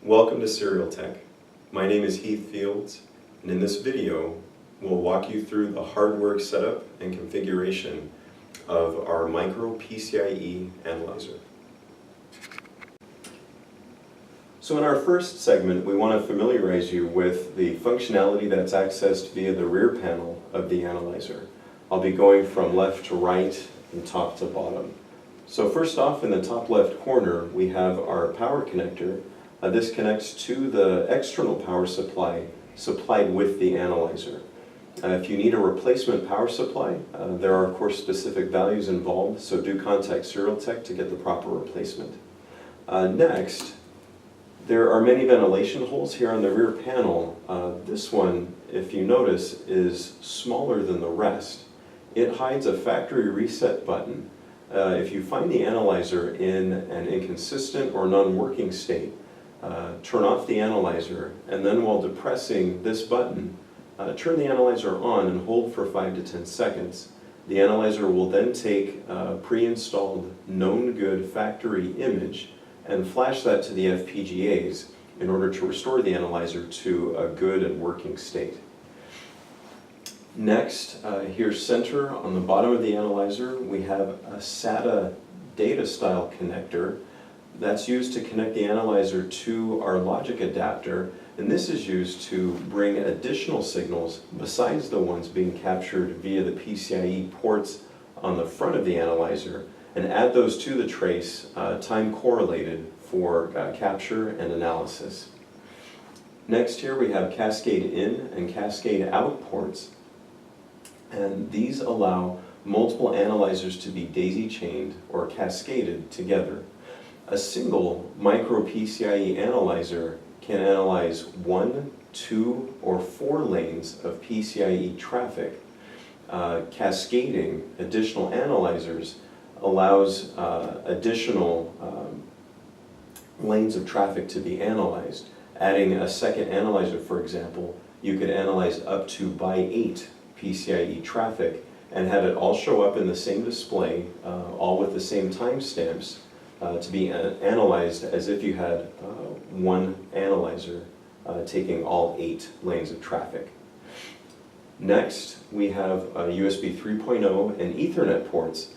Welcome to SerialTek. My name is Heath Fields, and in this video we'll walk you through the hardware setup and configuration of our Micro PCIe Analyzer. So in our first segment, we want to familiarize you with the functionality that's accessed via the rear panel of the analyzer. I'll be going from left to right and top to bottom. So first off, in the top left corner, we have our power connector. This connects to the external power supply supplied with the analyzer. If you need a replacement power supply, there are of course specific values involved, so do contact SerialTek to get the proper replacement. Next, there are many ventilation holes here on the rear panel. This one, if you notice, is smaller than the rest. It hides a factory reset button. If you find the analyzer in an inconsistent or non-working state, turn off the analyzer, and then while depressing this button, turn the analyzer on and hold for 5 to 10 seconds. The analyzer will then take a pre-installed known good factory image and flash that to the FPGAs in order to restore the analyzer to a good and working state. Next, here center on the bottom of the analyzer, we have a SATA data style connector that's used to connect the analyzer to our logic adapter, and this is used to bring additional signals besides the ones being captured via the PCIe ports on the front of the analyzer and add those to the trace time correlated for capture and analysis. Next here we have cascade in and cascade out ports, and these allow multiple analyzers to be daisy chained or cascaded together. A single Micro PCIe Analyzer can analyze 1, 2, or 4 lanes of PCIe traffic. Cascading additional analyzers allows additional lanes of traffic to be analyzed. Adding a second analyzer, for example, you could analyze up to by 8 PCIe traffic and have it all show up in the same display, all with the same timestamps, to be analyzed as if you had one analyzer taking all 8 lanes of traffic. Next, we have USB 3.0 and Ethernet ports,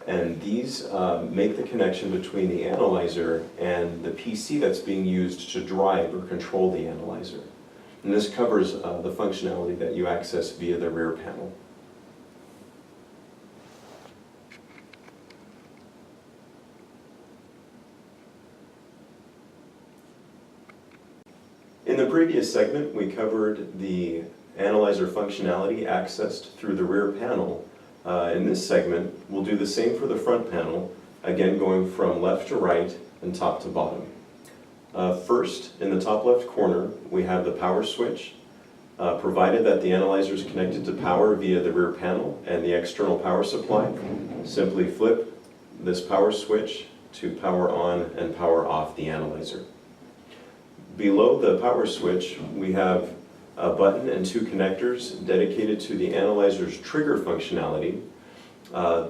and these make the connection between the analyzer and the PC that's being used to drive or control the analyzer. And this covers the functionality that you access via the rear panel. In the previous segment, we covered the analyzer functionality accessed through the rear panel. In this segment, we'll do the same for the front panel, again going from left to right and top to bottom. First, in the top left corner, we have the power switch. Provided that the analyzer is connected to power via the rear panel and the external power supply, simply flip this power switch to power on and power off the analyzer. Below the power switch, we have a button and 2 connectors dedicated to the analyzer's trigger functionality.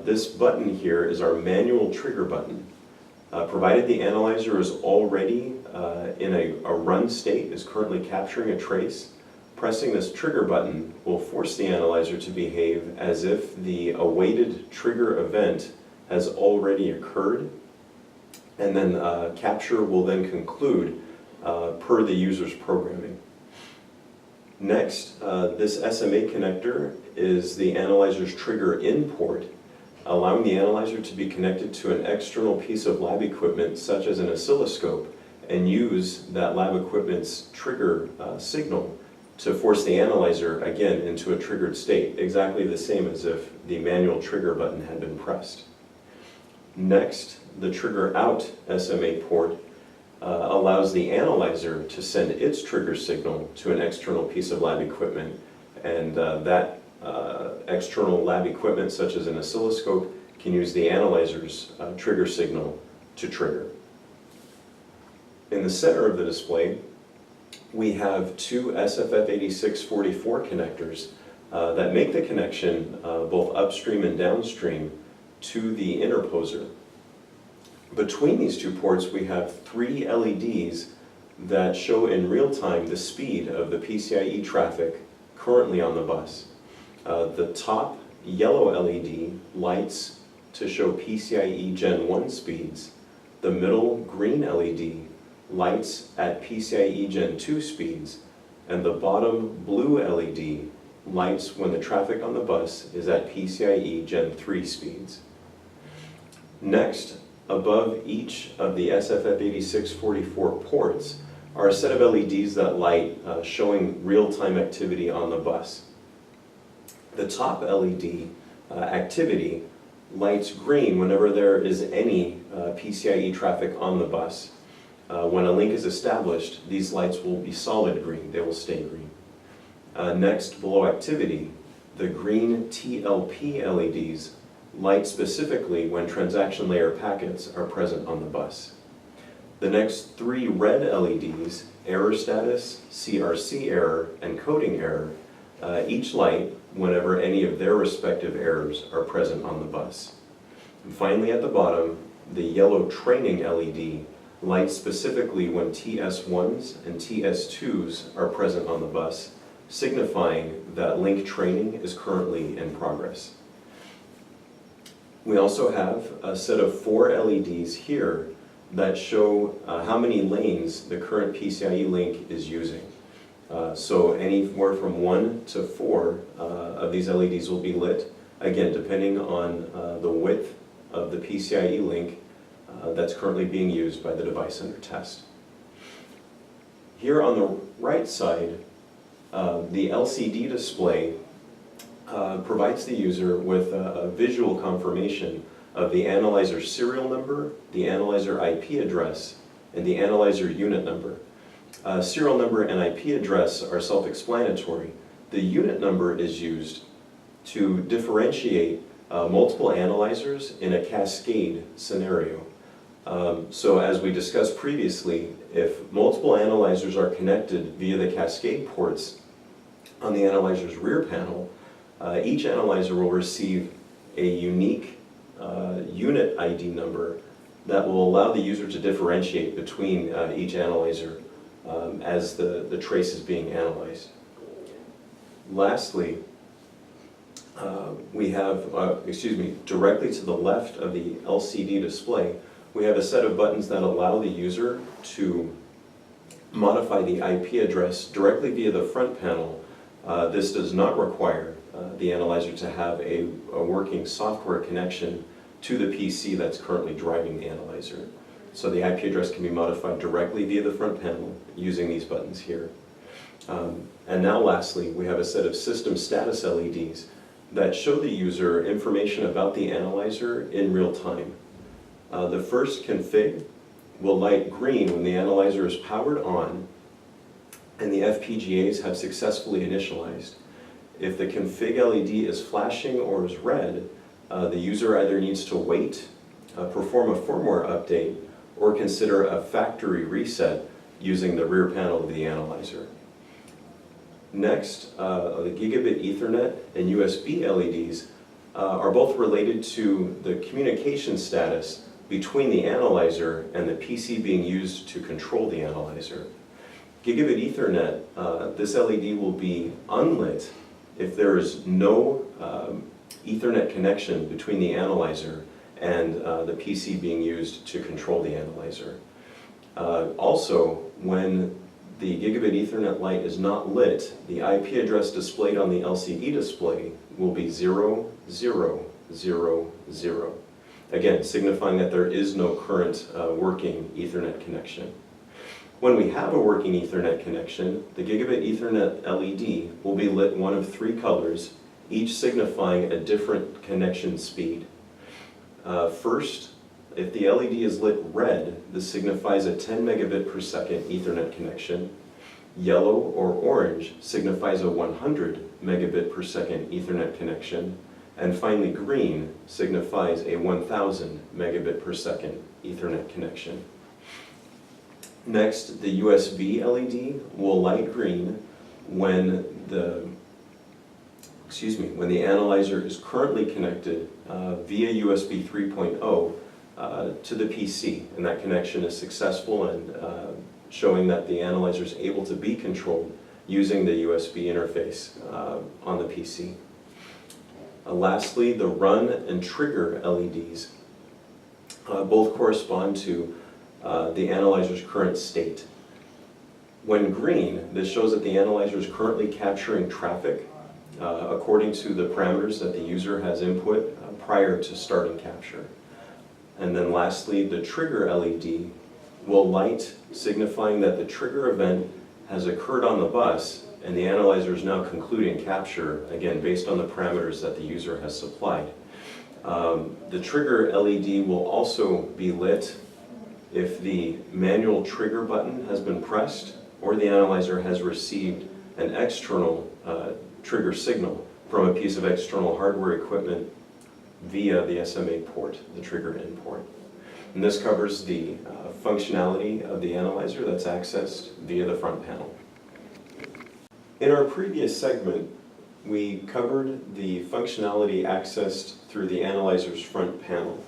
This button here is our manual trigger button. Provided the analyzer is already in a run state, is currently capturing a trace, pressing this trigger button will force the analyzer to behave as if the awaited trigger event has already occurred, and then capture will then conclude per the user's programming. Next, this SMA connector is the analyzer's trigger in port, allowing the analyzer to be connected to an external piece of lab equipment such as an oscilloscope and use that lab equipment's trigger signal to force the analyzer again into a triggered state, exactly the same as if the manual trigger button had been pressed. Next, the trigger out SMA port allows the analyzer to send its trigger signal to an external piece of lab equipment, and that external lab equipment, such as an oscilloscope, can use the analyzer's trigger signal to trigger. In the center of the display, we have 2 SFF8644 connectors that make the connection both upstream and downstream to the interposer. Between these 2 ports, we have 3 LEDs that show in real time the speed of the PCIe traffic currently on the bus. The top yellow LED lights to show PCIe Gen 1 speeds. The middle green LED lights at PCIe Gen 2 speeds, and the bottom blue LED lights when the traffic on the bus is at PCIe Gen 3 speeds. Next, above each of the SFF8644 ports are a set of LEDs that light showing real-time activity on the bus. The top LED activity lights green whenever there is any PCIe traffic on the bus. When a link is established, these lights will be solid green, they will stay green. Next, below activity, the green TLP LEDs light specifically when transaction layer packets are present on the bus. The next three red LEDs, error status, CRC error, and coding error, each light whenever any of their respective errors are present on the bus. And finally at the bottom, the yellow training LED lights specifically when TS1s and TS2s are present on the bus, signifying that link training is currently in progress. We also have a set of 4 LEDs here that show how many lanes the current PCIe link is using. So anywhere from 1 to 4 of these LEDs will be lit, again depending on the width of the PCIe link that's currently being used by the device under test. Here on the right side, the LCD display provides the user with a visual confirmation of the analyzer serial number, the analyzer IP address, and the analyzer unit number. Serial number and IP address are self-explanatory. The unit number is used to differentiate multiple analyzers in a cascade scenario. So as we discussed previously, if multiple analyzers are connected via the cascade ports on the analyzer's rear panel, each analyzer will receive a unique unit ID number that will allow the user to differentiate between each analyzer as the trace is being analyzed. Lastly, we have, directly to the left of the LCD display, we have a set of buttons that allow the user to modify the IP address directly via the front panel. This does not require the analyzer to have a working software connection to the PC that's currently driving the analyzer. So the IP address can be modified directly via the front panel using these buttons here. And now lastly, we have a set of system status LEDs that show the user information about the analyzer in real time. The first config will light green when the analyzer is powered on and the FPGAs have successfully initialized. If the config LED is flashing or is red, the user either needs to wait, perform a firmware update, or consider a factory reset using the rear panel of the analyzer. Next, the gigabit Ethernet and USB LEDs are both related to the communication status between the analyzer and the PC being used to control the analyzer. Gigabit Ethernet, this LED will be unlit if there is no Ethernet connection between the analyzer and the PC being used to control the analyzer. Also, when the gigabit Ethernet light is not lit, the IP address displayed on the LCD display will be 0, 0, 0, 0. Again, signifying that there is no current working Ethernet connection. When we have a working Ethernet connection, the gigabit Ethernet LED will be lit one of 3 colors, each signifying a different connection speed. First, if the LED is lit red, this signifies a 10 megabit per second Ethernet connection. Yellow or orange signifies a 100 megabit per second Ethernet connection. And finally, green signifies a 1000 megabit per second Ethernet connection. Next, the USB LED will light green when the analyzer is currently connected via USB 3.0 to the PC, and that connection is successful and showing that the analyzer is able to be controlled using the USB interface on the PC. Lastly, the run and trigger LEDs both correspond to the analyzer's current state. When green, this shows that the analyzer is currently capturing traffic according to the parameters that the user has input prior to starting capture. And then lastly, the trigger LED will light, signifying that the trigger event has occurred on the bus and the analyzer is now concluding capture, again, based on the parameters that the user has supplied. The trigger LED will also be lit if the manual trigger button has been pressed or the analyzer has received an external trigger signal from a piece of external hardware equipment via the SMA port, the trigger in port. And this covers the functionality of the analyzer that's accessed via the front panel. In our previous segment, we covered the functionality accessed through the analyzer's front panel.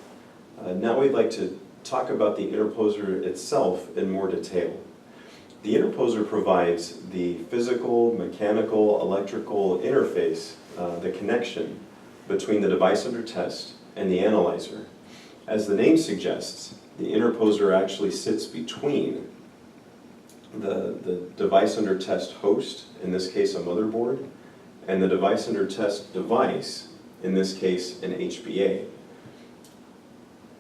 Now we'd like to talk about the interposer itself in more detail. The interposer provides the physical, mechanical, electrical interface, the connection between the device under test and the analyzer. As the name suggests, the interposer actually sits between the device under test host, in this case a motherboard, and the device under test device, in this case an HBA.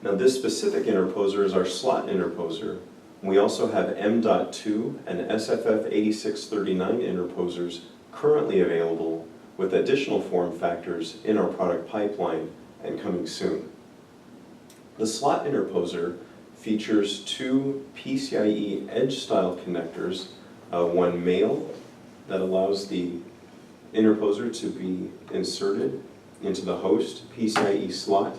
Now this specific interposer is our slot interposer. We also have M.2 and SFF8639 interposers currently available with additional form factors in our product pipeline and coming soon. The slot interposer features two PCIe edge style connectors, one male that allows the interposer to be inserted into the host PCIe slot,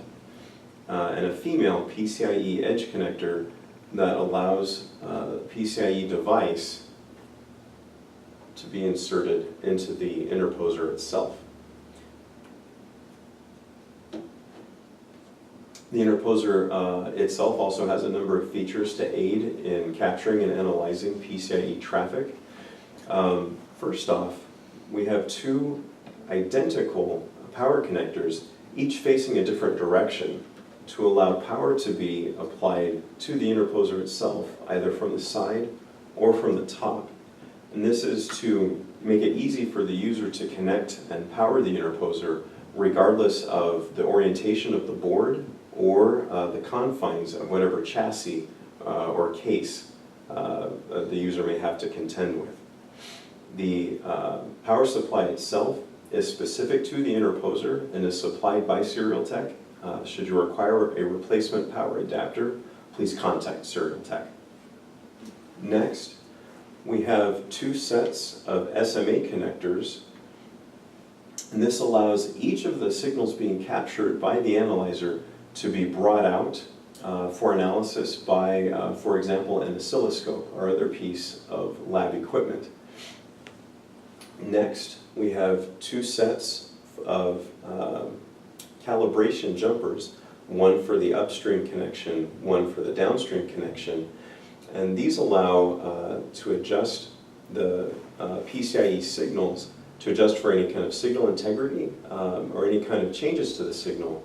and a female PCIe edge connector that allows the PCIe device to be inserted into the interposer itself. The interposer itself also has a number of features to aid in capturing and analyzing PCIe traffic. First off, we have two identical power connectors, each facing a different direction, to allow power to be applied to the interposer itself, either from the side or from the top. And this is to make it easy for the user to connect and power the interposer regardless of the orientation of the board or the confines of whatever chassis or case the user may have to contend with. The power supply itself is specific to the interposer and is supplied by SerialTek. Should you require a replacement power adapter, please contact SerialTek. Next, we have two sets of SMA connectors, and this allows each of the signals being captured by the analyzer to be brought out for analysis by, for example, an oscilloscope or other piece of lab equipment. Next, we have two sets of calibration jumpers, one for the upstream connection, one for the downstream connection, and these allow to adjust the PCIe signals, to adjust for any kind of signal integrity or any kind of changes to the signal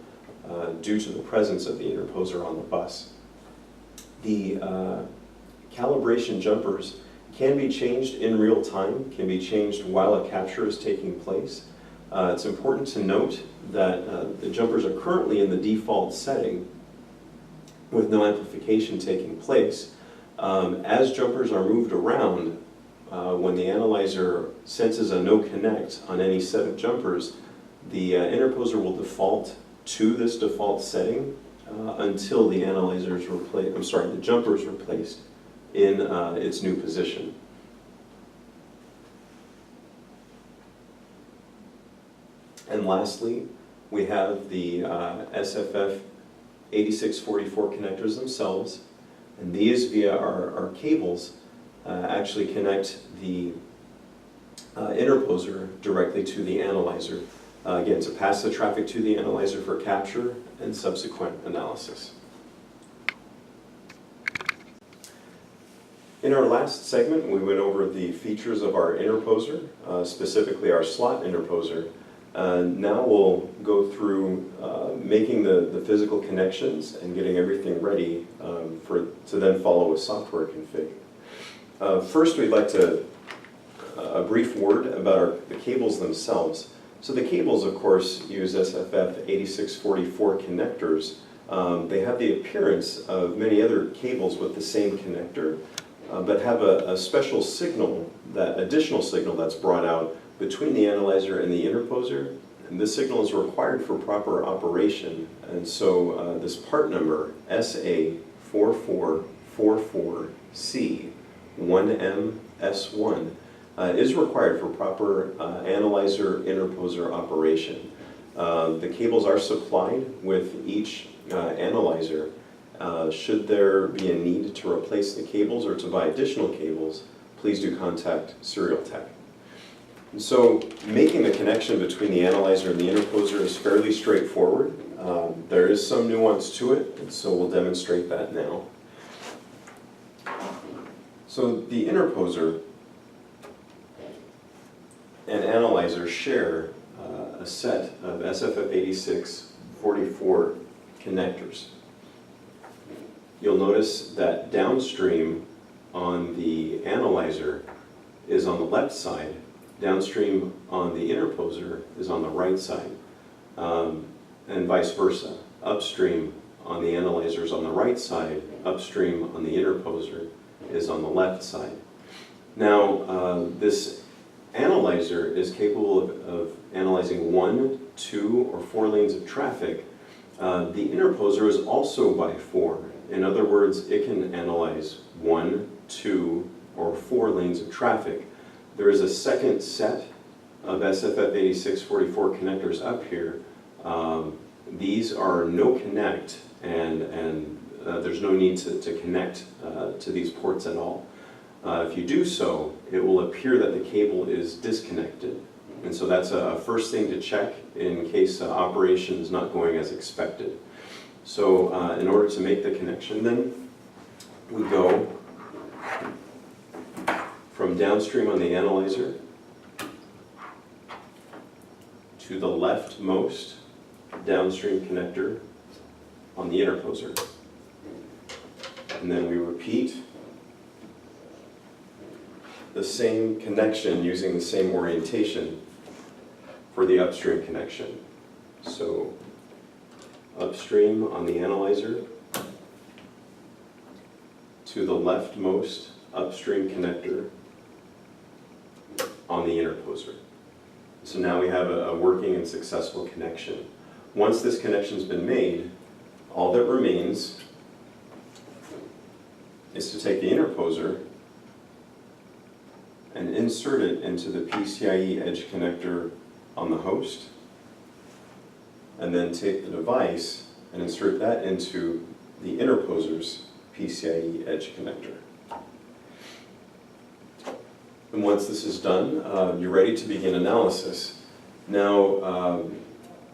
due to the presence of the interposer on the bus. The calibration jumpers can be changed in real time, can be changed while a capture is taking place. It's important to note that the jumpers are currently in the default setting with no amplification taking place. As jumpers are moved around, when the analyzer senses a no connect on any set of jumpers, the interposer will default to this default setting until the analyzer is replaced. The jumper is replaced in its new position. And lastly, we have the SFF8644 connectors themselves, and these via our cables actually connect the interposer directly to the analyzer, again to pass the traffic to the analyzer for capture and subsequent analysis. In our last segment, we went over the features of our interposer, specifically our slot interposer. Now we'll go through making the physical connections and getting everything ready to then follow a software config. First, we'd like a brief word about the cables themselves. So the cables, of course, use SFF8644 connectors. They have the appearance of many other cables with the same connector, but have a special signal, that additional signal that's brought out between the analyzer and the interposer. And this signal is required for proper operation. And so this part number, SA4444C1MS1, is required for proper analyzer interposer operation. The cables are supplied with each analyzer. Should there be a need to replace the cables or to buy additional cables, please do contact SerialTek. And so making the connection between the analyzer and the interposer is fairly straightforward. There is some nuance to it, and so we'll demonstrate that now. So the interposer and analyzer share a set of SFF8644 connectors. You'll notice that downstream on the analyzer is on the left side, downstream on the interposer is on the right side, and vice versa. Upstream on the analyzer is on the right side, upstream on the interposer is on the left side. Now, this analyzer is capable of analyzing 1, 2, or 4 lanes of traffic. The interposer is also by 4. In other words, it can analyze 1, 2, or 4 lanes of traffic. There is a second set of SFF8644 connectors up here. These are no connect, and there's no need to connect to these ports at all. If you do so, it will appear that the cable is disconnected. And so that's a first thing to check in case operation is not going as expected. So in order to make the connection then, we go from downstream on the analyzer to the leftmost downstream connector on the interposer. And then we repeat the same connection using the same orientation for the upstream connection. So upstream on the analyzer to the leftmost upstream connector on the interposer. So now we have a working and successful connection. Once this connection's been made, all that remains is to take the interposer and insert it into the PCIe edge connector on the host, and then take the device and insert that into the interposer's PCIe edge connector. And once this is done, you're ready to begin analysis. Now,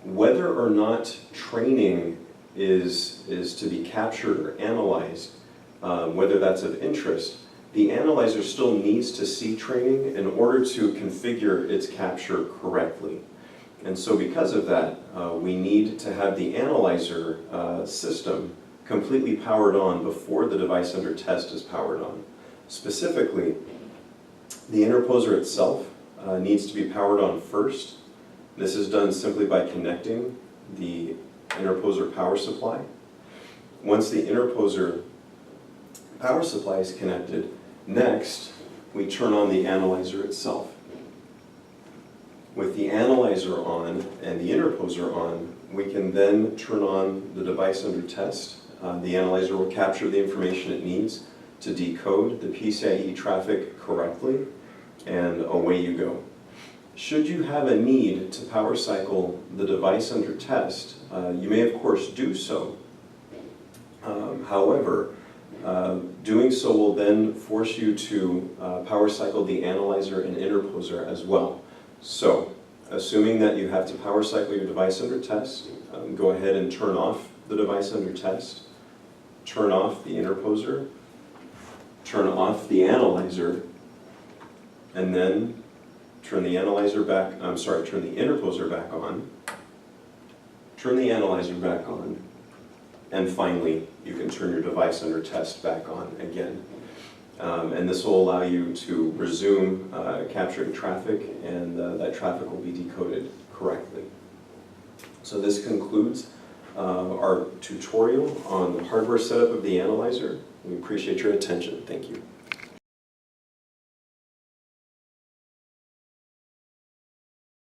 whether or not training is to be captured or analyzed, whether that's of interest, the analyzer still needs to see training in order to configure its capture correctly. And so because of that, we need to have the analyzer system completely powered on before the device under test is powered on. Specifically, the interposer itself needs to be powered on first. This is done simply by connecting the interposer power supply. Once the interposer power supply is connected, next we turn on the analyzer itself. With the analyzer on and the interposer on, we can then turn on the device under test. The analyzer will capture the information it needs to decode the PCIe traffic correctly, and away you go. Should you have a need to power cycle the device under test, you may of course do so. However, doing so will then force you to power cycle the analyzer and interposer as well. So, assuming that you have to power cycle your device under test, go ahead and turn off the device under test, turn off the interposer, turn off the analyzer, and then turn the analyzer back, turn the interposer back on, turn the analyzer back on, and finally, you can turn your device under test back on again. And this will allow you to resume capturing traffic, and that traffic will be decoded correctly. So this concludes our tutorial on the hardware setup of the analyzer. We appreciate your attention. Thank you.